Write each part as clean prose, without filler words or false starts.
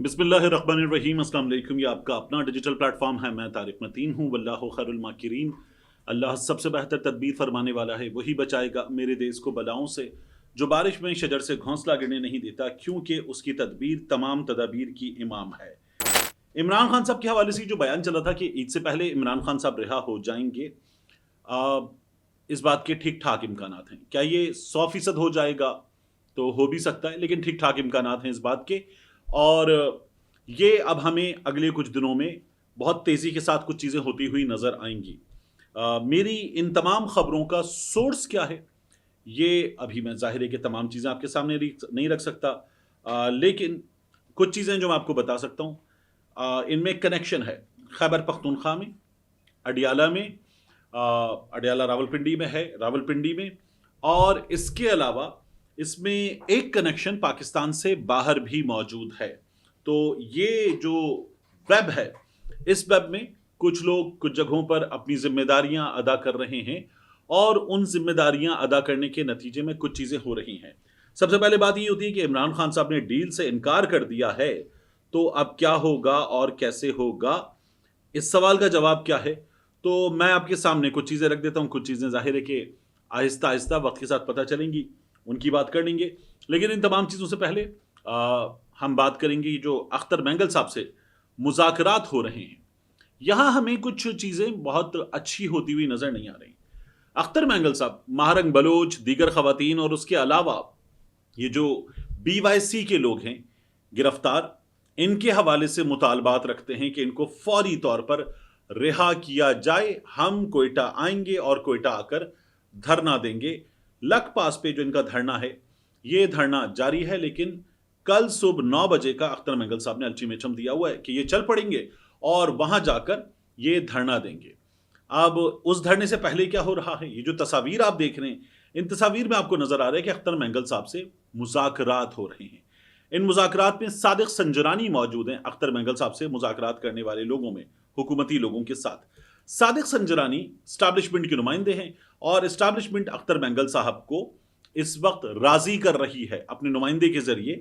बिस्मिल्लाहिर्रहमानिर्रहीम। अस्सलाम वालेकुम। ये आपका अपना डिजिटल प्लेटफॉर्म है। मैं तारिक मतीन हूँ। वल्लाहु खैरुल माकिरीन। अल्लाह सबसे बेहतर तदबीर फरमाने वाला है, वही बचाएगा मेरे देश को बलाओं से। जो बारिश में शजर से घोंसला गिरने नहीं देता, क्योंकि उसकी तदबीर तमाम तदाबीर की इमाम है। इमरान खान साहब के हवाले से जो बयान चला था कि ईद से पहले इमरान खान साहब रिहा हो जाएंगे, आ, इस बात के ठीक ठाक इम्कानात हैं। क्या ये 100% हो जाएगा? तो हो भी सकता है, लेकिन ठीक ठाक इम्कानात हैं इस बात के। और ये अब हमें अगले कुछ दिनों में बहुत तेज़ी के साथ कुछ चीज़ें होती हुई नज़र आएंगी। मेरी इन तमाम खबरों का सोर्स क्या है, ये अभी मैं ज़ाहिर है कि तमाम चीज़ें आपके सामने नहीं रख सकता, लेकिन कुछ चीज़ें जो मैं आपको बता सकता हूँ, इनमें कनेक्शन है। खैबर पख्तूनख्वा में, अडियाला में, अडियाला रावलपिंडी में है, रावलपिंडी में, और इसके अलावा इसमें एक कनेक्शन पाकिस्तान से बाहर भी मौजूद है। तो ये जो वेब है, इस वेब में कुछ लोग कुछ जगहों पर अपनी जिम्मेदारियां अदा कर रहे हैं, और उन जिम्मेदारियां अदा करने के नतीजे में कुछ चीजें हो रही हैं। सबसे पहले बात ये होती है कि इमरान खान साहब ने डील से इनकार कर दिया है, तो अब क्या होगा और कैसे होगा, इस सवाल का जवाब क्या है? तो मैं आपके सामने कुछ चीज़ें रख देता हूँ। कुछ चीज़ें ज़ाहिर है कि आहिस्ता आहिस्ता वक्त के साथ पता चलेंगी, उनकी बात कर लेंगे। लेकिन इन तमाम चीज़ों से पहले हम बात करेंगे जो अख्तर मैंगल साहब से मुज़ाकरात हो रहे हैं। यहाँ हमें कुछ चीज़ें बहुत अच्छी होती हुई नज़र नहीं आ रही। अख्तर मैंगल साहब, महारंग बलोच, दीगर खवातीन और उसके अलावा ये जो BYC के लोग हैं गिरफ्तार, इनके हवाले से मुतालबात रखते हैं कि इनको फौरी तौर पर रिहा किया जाए। हम कोयटा आएंगे और कोयटा आकर धरना देंगे। लक पास पे जो इनका धरना है, ये धरना जारी है, लेकिन कल सुबह 9 बजे का अख्तर मैंगल साहब ने अल्टीमेटम दिया हुआ है कि ये चल पड़ेंगे और वहां जाकर ये धरना देंगे। अब उस धरने से पहले क्या हो रहा है, ये जो तस्वीर आप देख रहे हैं, इन तस्वीर में आपको नजर आ रहा है कि अख्तर मैंगल साहब से मुज़ाकरात हो रहे हैं। इन मुज़ाकरात में सादिक संजरानी मौजूद हैं। अख्तर मैंगल साहब से मुज़ाकरात करने वाले लोगों में, हुकूमती लोगों के साथ सादिक संजरानी इस्टेब्लिशमेंट के नुमाइंदे हैं, और इस्टेब्लिशमेंट अख्तर मैंगल साहब को इस वक्त राजी कर रही है अपने नुमाइंदे के जरिए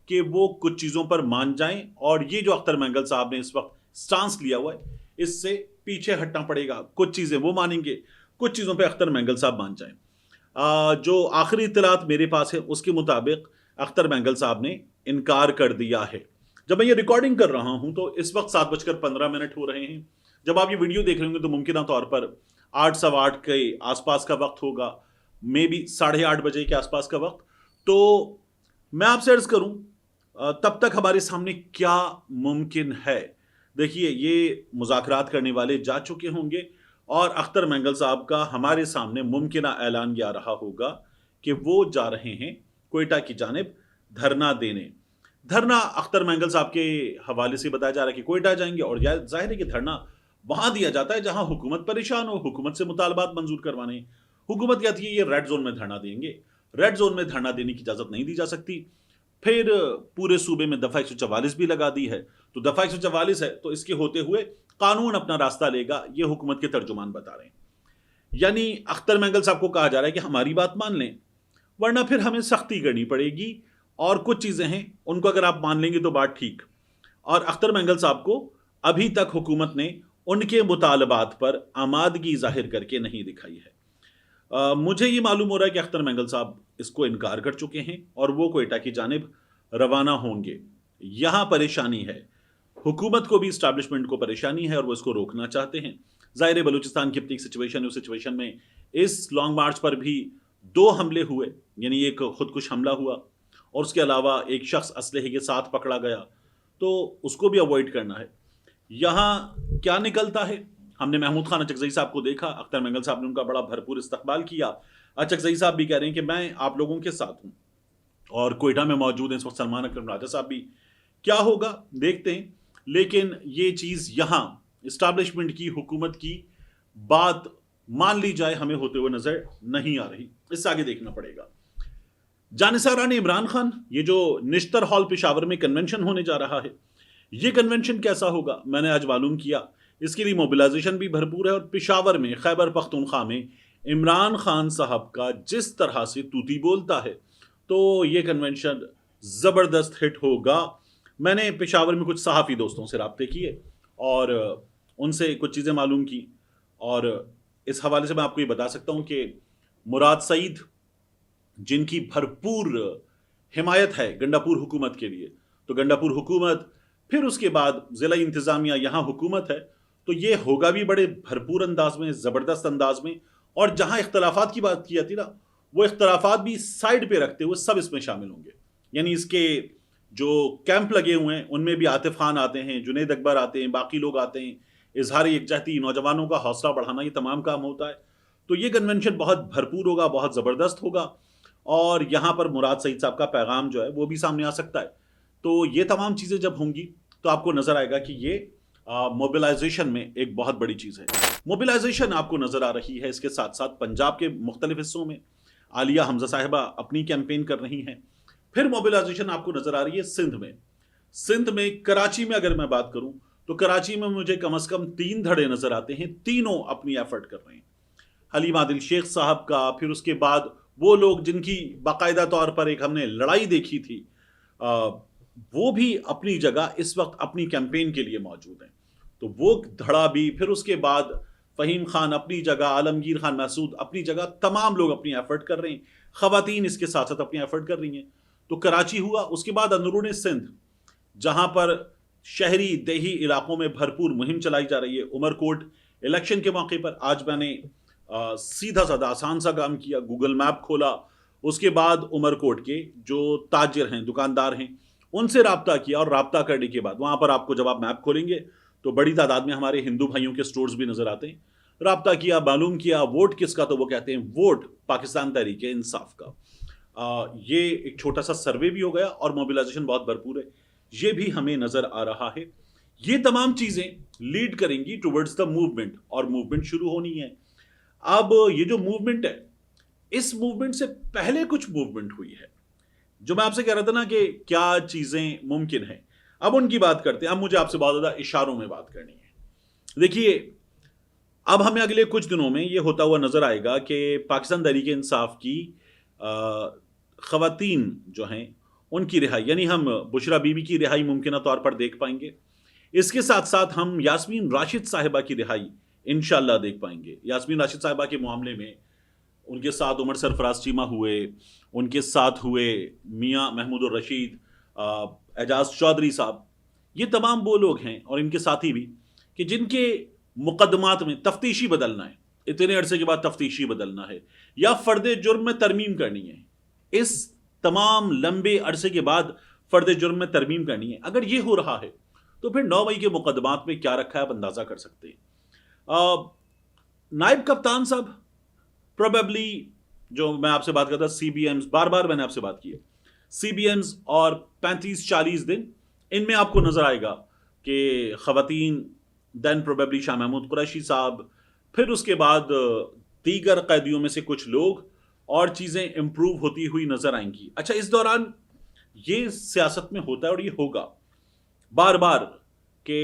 कि वो कुछ चीज़ों पर मान जाएं, और ये जो अख्तर मैंगल साहब ने इस वक्त स्टांस लिया हुआ है, इससे पीछे हटना पड़ेगा। कुछ चीज़ें वो मानेंगे, कुछ चीज़ों पे अख्तर मैंगल साहब मान जाएं। जो आखिरी इत्तलात मेरे पास है, उसके मुताबिक अख्तर मैंगल साहब ने इनकार कर दिया है। जब मैं ये रिकॉर्डिंग कर रहा हूं तो इस वक्त 7:15 हो रहे हैं। जब आप ये वीडियो देख रहे होंगे तो मुमकिन तौर पर 8, सवा 8 के आसपास का वक्त होगा, मे बी 8:30 के आसपास का वक्त। तो मैं आपसे अर्ज करूं, तब तक हमारे सामने क्या मुमकिन है? देखिए, ये मुज़ाकरात करने वाले जा चुके होंगे, और अख्तर मैंगल साहब का हमारे सामने मुमकिना ऐलान आ रहा होगा कि वो जा रहे हैं कोयटा की जानिब धरना देने। धरना अख्तर मैंगल साहब के हवाले से बताया जा रहा है कि कोयटा जाएंगे, और जाहिर है कि धरना वहां दिया जाता है जहां हुकूमत परेशान हो, हुकूमत से मुतालबात मंजूर करवाने। हुकूमत कहती है ये रेड जोन में धरना देंगे। रेड जोन में धरना देने की इजाजत नहीं दी जा सकती। फिर पूरे सूबे में दफा 144 भी लगा दी है। तो दफा 144 है, तो इसके होते हुए कानून अपना रास्ता लेगा, ये हुकूमत के तर्जुमान बता रहे हैं। यानी अख्तर मैंगल साहब को कहा जा रहा है कि हमारी बात मान लें, वरना फिर हमें सख्ती करनी पड़ेगी, और कुछ चीजें हैं उनको अगर आप मान लेंगे तो बात ठीक। और अख्तर मैंगल साहब को अभी तक हुकूमत ने उनके मुतालबात पर आमादगी जाहिर करके नहीं दिखाई है। मुझे ये मालूम हो रहा है कि अख्तर मैंगल साहब इसको इनकार कर चुके हैं, और वो कोयटा की जानिब रवाना होंगे। यहां परेशानी है, हुकूमत को भी, इस्टेब्लिशमेंट को परेशानी है, और वो इसको रोकना चाहते हैं। ज़ाहिर है बलूचिस्तान की अपनी सिचुएशन है, उस सिचुएशन में इस लॉन्ग मार्च पर भी 2 हमले हुए, यानी एक खुदकुश हमला हुआ, और उसके अलावा एक शख्स असलहे के साथ पकड़ा गया, तो उसको भी अवॉइड करना है। यहाँ क्या निकलता है? हमने महमूद खान अचकजई साहब को देखा, अख्तर मैंगल साहब ने उनका बड़ा भरपूर इस्तकबाल किया। अचकजई साहब भी कह रहे हैं कि मैं आप लोगों के साथ हूँ, और कोयटा में मौजूद हैं इस वक्त सलमान अकरम राजा साहब भी। क्या होगा देखते हैं, लेकिन ये चीज़ यहाँ इस्टेब्लिशमेंट की, हुकूमत की बात मान ली जाए, हमें होते हुए नजर नहीं आ रही। इससे आगे देखना पड़ेगा। जानिसारा ने इमरान खान, ये जो निश्तर हॉल पेशावर में कन्वेंशन होने जा रहा है, ये कन्वेंशन कैसा होगा मैंने आज मालूम किया। इसके लिए मोबिलाइजेशन भी भरपूर है, और पेशावर में, खैबर पख्तूनख्वा में इमरान खान साहब का जिस तरह से तूती बोलता है, तो ये कन्वेंशन ज़बरदस्त हिट होगा। मैंने पेशावर में कुछ सहाफ़ी दोस्तों से राब्ते किए और उनसे कुछ चीज़ें मालूम की, और इस हवाले से मैं आपको ये बता सकता हूँ कि मुराद सईद, जिनकी भरपूर हिमायत है गंडापुर हुकूमत के लिए, तो गंडापुर हुकूमत, फिर उसके बाद ज़िला इंतज़ामिया, यहाँ हुकूमत है, तो ये होगा भी बड़े भरपूर अंदाज में, ज़बरदस्त अंदाज में। और जहाँ इख्तलाफात की बात की जाती ना, वो इख्तलाफात भी साइड पे रखते हुए सब इसमें शामिल होंगे। यानी इसके जो कैंप लगे हुए हैं उनमें भी आतिफ खान आते हैं, जुनैद अकबर आते हैं, बाकी लोग आते हैं, इजहार यकजहती, नौजवानों का हौसला बढ़ाना, ये तमाम काम होता है। तो ये कन्वेंशन बहुत भरपूर होगा, बहुत ज़बरदस्त होगा, और यहाँ पर मुराद सईद साहब का पैगाम जो है वो भी सामने आ सकता है। तो ये तमाम चीज़ें जब होंगी तो आपको नज़र आएगा कि ये मोबिलाइजेशन में एक बहुत बड़ी चीज़ है। मोबिलाइजेशन आपको नज़र आ रही है। इसके साथ साथ पंजाब के मुख्तलिफ हिस्सों में आलिया हमजा साहिबा अपनी कैंपेन कर रही हैं। फिर मोबिलाइजेशन आपको नज़र आ रही है सिंध में। सिंध में कराची में अगर मैं बात करूं तो कराची में मुझे कम से कम 3 धड़े नज़र आते हैं, तीनों अपनी एफर्ट कर रहे हैं। हलीम आदिल शेख साहब का, फिर उसके बाद वो लोग जिनकी बाकायदा तौर पर एक हमने लड़ाई देखी थी, वो भी अपनी जगह इस वक्त अपनी कैंपेन के लिए मौजूद हैं। तो वो धड़ा भी, फिर उसके बाद फ़हीम खान अपनी जगह, आलमगीर खान महसूद अपनी जगह, तमाम लोग अपनी एफर्ट कर रहे हैं। ख़वातीन इसके साथ साथ अपनी एफर्ट कर रही हैं। तो कराची हुआ, उसके बाद अंदरूनी सिंध, जहाँ पर शहरी देही इलाकों में भरपूर मुहिम चलाई जा रही है। उमरकोट इलेक्शन के मौके पर आज मैंने सीधा साधा आसान सा काम किया, गूगल मैप खोला, उसके बाद उमरकोट के जो ताजिर हैं, दुकानदार हैं, उनसे राब्ता किया, और राब्ता करने के बाद वहाँ पर आपको जब आप मैप खोलेंगे तो बड़ी तादाद में हमारे हिंदू भाइयों के स्टोर्स भी नज़र आते हैं। राब्ता किया, मालूम किया वोट किसका, तो वो कहते हैं वोट पाकिस्तान तहरीक इंसाफ का। ये एक छोटा सा सर्वे भी हो गया और मोबिलाइजेशन बहुत भरपूर है, ये भी हमें नज़र आ रहा है। ये तमाम चीज़ें लीड करेंगी टुवर्ड्स द मूवमेंट, और मूवमेंट शुरू होनी है। अब ये जो मूवमेंट है, इस मूवमेंट से पहले कुछ मूवमेंट हुई है, जो मैं आपसे कह रहा था ना कि क्या चीज़ें मुमकिन हैं, अब उनकी बात करते हैं। अब मुझे आपसे बहुत ज़्यादा इशारों में बात करनी है। देखिए, अब हमें अगले कुछ दिनों में ये होता हुआ नज़र आएगा कि पाकिस्तान तहरीक इंसाफ की ख़वातीन जो हैं उनकी रिहाई, यानी हम बुशरा बीबी की रिहाई मुमकिन तौर पर देख पाएंगे। इसके साथ साथ हम यास्मीन राशिद साहिबा की रिहाई इंशाल्लाह देख पाएंगे। यास्मीन राशिद साहिबा के मामले में उनके साथ उमर सरफराज चीमा हुए, उनके साथ हुए मियाँ महमूद रशीद, एजाज चौधरी साहब, ये तमाम वो लोग हैं, और इनके साथी भी, कि जिनके मुकदमात में तफ्तीशी बदलना है, इतने अरसे के बाद तफ्तीशी बदलना है, या फ़र्द जुर्म में तरमीम करनी है। इस तमाम लंबे अरसे के बाद फ़र्द जुर्म में तरमीम करनी है। अगर ये हो रहा है तो फिर 9 मई के मुकदमात में क्या रखा है आप अंदाज़ा कर सकते हैं। नायब कप्तान साहब प्रोबेबली, जो मैं आपसे बात करता, CBMs, बार बार मैंने आपसे बात की है, CBMs और 35-40 दिन, इनमें आपको नज़र आएगा कि ख़वातीन, दैन प्रोबेबली शाह महमूद कुरैशी साहब, फिर उसके बाद दीगर कैदियों में से कुछ लोग, और चीज़ें इम्प्रूव होती हुई नज़र आएंगी। अच्छा, इस दौरान ये सियासत में होता है और ये होगा बार बार कि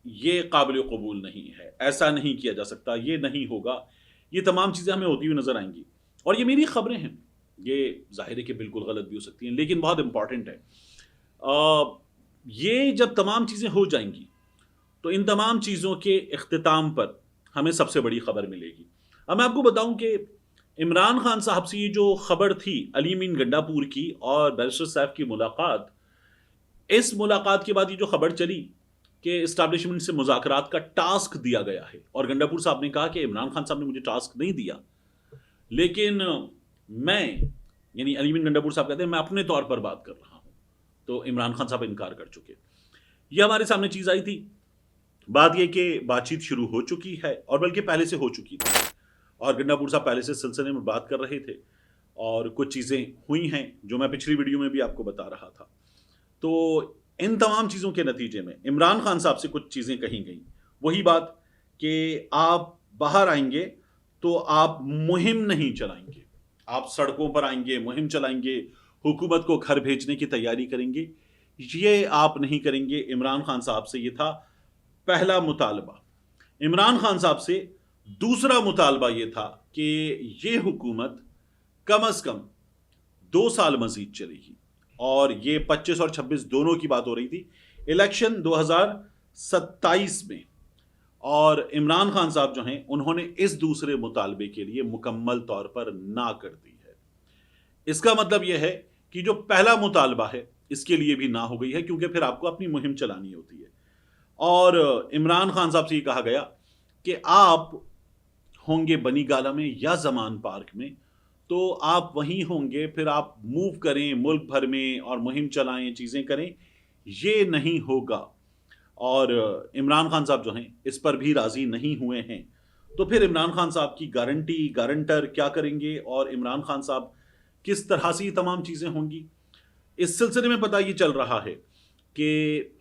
ये काबिल कबूल नहीं है, ऐसा नहीं किया जा सकता, ये नहीं होगा, ये तमाम चीज़ें हमें होती हुई नज़र आएंगी। और ये मेरी ख़बरें हैं, ये ज़ाहिर है कि बिल्कुल गलत भी हो सकती हैं, लेकिन बहुत इंपॉर्टेंट है। ये जब तमाम चीज़ें हो जाएंगी तो इन तमाम चीज़ों के इख्तिताम पर हमें सबसे बड़ी खबर मिलेगी। अब मैं आपको बताऊं कि इमरान खान साहब से ये जो खबर थी अली मीन गंडापुर की और बैरिस्टर साहब की मुलाकात, इस मुलाकात के बाद ये जो खबर चली कि इस्टेब्लिशमेंट से मुज़ाकरात का टास्क दिया गया है, और गंडापुर साहब ने कहा कि इमरान खान साहब ने मुझे टास्क नहीं दिया, लेकिन मैं, यानी अली मीन गंडापुर साहब कहते हैं, मैं अपने तौर पर बात कर रहा हूँ। तो इमरान खान साहब इनकार कर चुके। ये हमारे सामने चीज़ आई थी। बात यह कि बातचीत शुरू हो चुकी है, और बल्कि पहले से हो चुकी थी, और गंडापुर साहब पहले से सिलसिले में बात कर रहे थे, और कुछ चीज़ें हुई हैं जो मैं पिछली वीडियो में भी आपको बता रहा था। तो इन तमाम चीज़ों के नतीजे में इमरान खान साहब से कुछ चीज़ें कही गई। वही बात कि आप बाहर आएंगे तो आप मुहिम नहीं चलाएंगे, आप सड़कों पर आएंगे, मुहिम चलाएंगे, हुकूमत को घर भेजने की तैयारी करेंगे, ये आप नहीं करेंगे। इमरान खान साहब से ये था पहला मुतालबा। इमरान खान साहब से दूसरा मुतालबा ये था कि ये हुकूमत कम अज़ कम 2 साल मज़ीद चलेगी। और ये 25 और 26 दोनों की बात हो रही थी, इलेक्शन 2027 में। और इमरान खान साहब जो हैं उन्होंने इस दूसरे मुतालबे के लिए मुकम्मल तौर पर ना कर दी है। इसका मतलब यह है कि जो पहला मुतालबा है इसके लिए भी ना हो गई है, क्योंकि फिर आपको अपनी मुहिम चलानी होती है। और इमरान खान साहब से ये कहा गया कि आप होंगे बनी गाला में या जमान पार्क में, तो आप वहीं होंगे, फिर आप मूव करें मुल्क भर में और मुहिम चलाएं, चीज़ें करें, ये नहीं होगा। और इमरान खान साहब जो हैं इस पर भी राज़ी नहीं हुए हैं। तो फिर इमरान खान साहब की गारंटी, गारंटर क्या करेंगे और इमरान खान साहब किस तरह से ये तमाम चीज़ें होंगी, इस सिलसिले में पता ये चल रहा है कि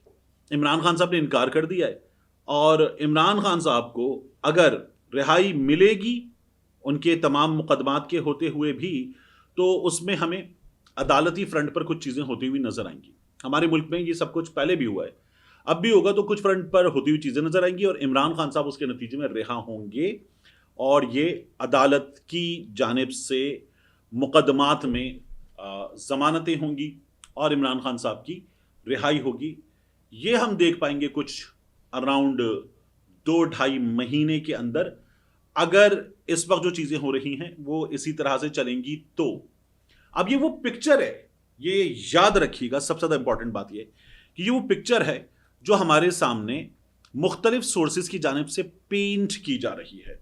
इमरान खान साहब ने इनकार कर दिया है। और इमरान खान साहब को अगर रिहाई मिलेगी उनके तमाम मुकदमात के होते हुए भी, तो उसमें हमें अदालती फ्रंट पर कुछ चीज़ें होती हुई नजर आएंगी। हमारे मुल्क में ये सब कुछ पहले भी हुआ है, अब भी होगा, तो कुछ फ्रंट पर होती हुई चीज़ें नजर आएंगी और इमरान खान साहब उसके नतीजे में रिहा होंगे और ये अदालत की जानिब से मुकदमात में ज़मानतें होंगी और इमरान खान साहब की रिहाई होगी। ये हम देख पाएंगे कुछ अराउंड 2-2.5 महीने के अंदर, अगर इस वक्त जो चीज़ें हो रही हैं वो इसी तरह से चलेंगी तो। अब ये वो पिक्चर है, ये याद रखिएगा, सबसे ज़्यादा इंपॉर्टेंट बात ये कि ये वो पिक्चर है जो हमारे सामने मुख्तलिफ सोर्सेज की जानिब से पेंट की जा रही है।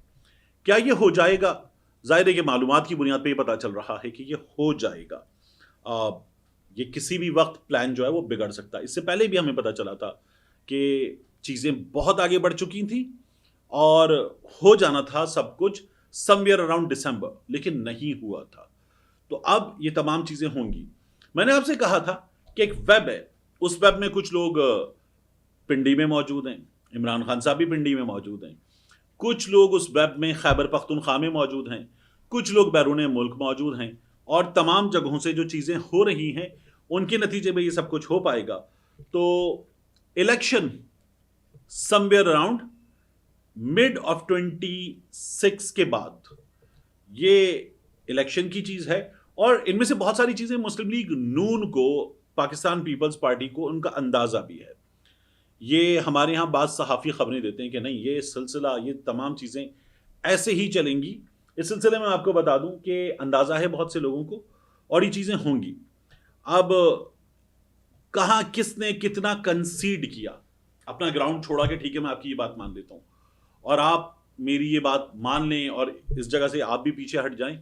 क्या ये हो जाएगा? जाहिर है कि मालूमात की बुनियाद पे ये पता चल रहा है कि ये हो जाएगा। ये किसी भी वक्त प्लान जो है वो बिगड़ सकता है। इससे पहले भी हमें पता चला था कि चीज़ें बहुत आगे बढ़ चुकी थी और हो जाना था सब कुछ समवेयर अराउंड दिसंबर, लेकिन नहीं हुआ था। तो अब ये तमाम चीज़ें होंगी। मैंने आपसे कहा था कि एक वेब है, उस वेब में कुछ लोग पिंडी में मौजूद हैं, इमरान खान साहब भी पिंडी में मौजूद हैं। कुछ लोग उस वेब में खैबर पख्तूनख्वा में मौजूद हैं, कुछ लोग बैरून मुल्क मौजूद हैं, और तमाम जगहों से जो चीज़ें हो रही हैं उनके नतीजे में ये सब कुछ हो पाएगा। तो election somewhere around mid of 26 के बाद ये इलेक्शन की चीज़ है। और इनमें से बहुत सारी चीज़ें मुस्लिम लीग नून को, पाकिस्तान पीपल्स पार्टी को उनका अंदाज़ा भी है। ये हमारे यहाँ बाद सहाफ़ी खबरें देते हैं कि नहीं, ये सिलसिला, ये तमाम चीज़ें ऐसे ही चलेंगी। इस सिलसिले में आपको बता दूं कि अंदाज़ा है बहुत से लोगों को और ये चीज़ें होंगी। अब कहाँ किसने कितना कंसीड किया, अपना ग्राउंड छोड़ा के ठीक है मैं आपकी ये बात मान लेता हूँ और आप मेरी ये बात मान लें और इस जगह से आप भी पीछे हट जाएं,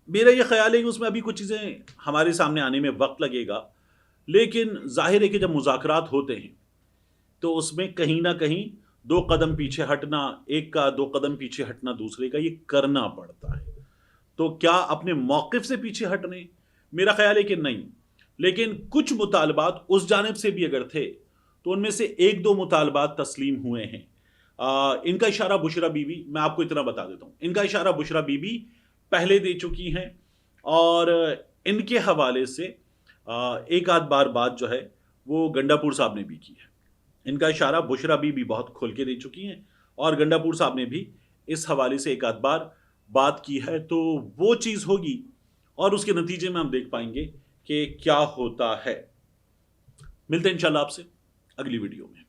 मेरा ये ख्याल है कि उसमें अभी कुछ चीज़ें हमारे सामने आने में वक्त लगेगा। लेकिन जाहिर है कि जब मुज़ाकरात होते हैं तो उसमें कहीं ना कहीं 2 कदम पीछे हटना एक का, 2 कदम पीछे हटना दूसरे का, ये करना पड़ता है। तो क्या अपने मौक़िफ़ से पीछे हटने? मेरा ख्याल है कि नहीं। लेकिन कुछ मुतालबात उस जानिब से भी अगर थे तो उनमें से 1-2 मुतालबात तस्लीम हुए हैं। इनका इशारा बुशरा बीबी, मैं आपको इतना बता देता हूँ, इनका इशारा बुशरा बीबी पहले दे चुकी हैं और इनके हवाले से एक आध बार बात जो है वो गंडापुर साहब ने भी की है। इनका इशारा बुशरा बीबी बहुत खोल के दे चुकी हैं और गंडापुर साहब ने भी इस हवाले से एक आध बार बात की है। तो वो चीज़ होगी और उसके नतीजे में हम देख पाएंगे कि क्या होता है। मिलते हैं इंशाल्लाह आपसे अगली वीडियो में।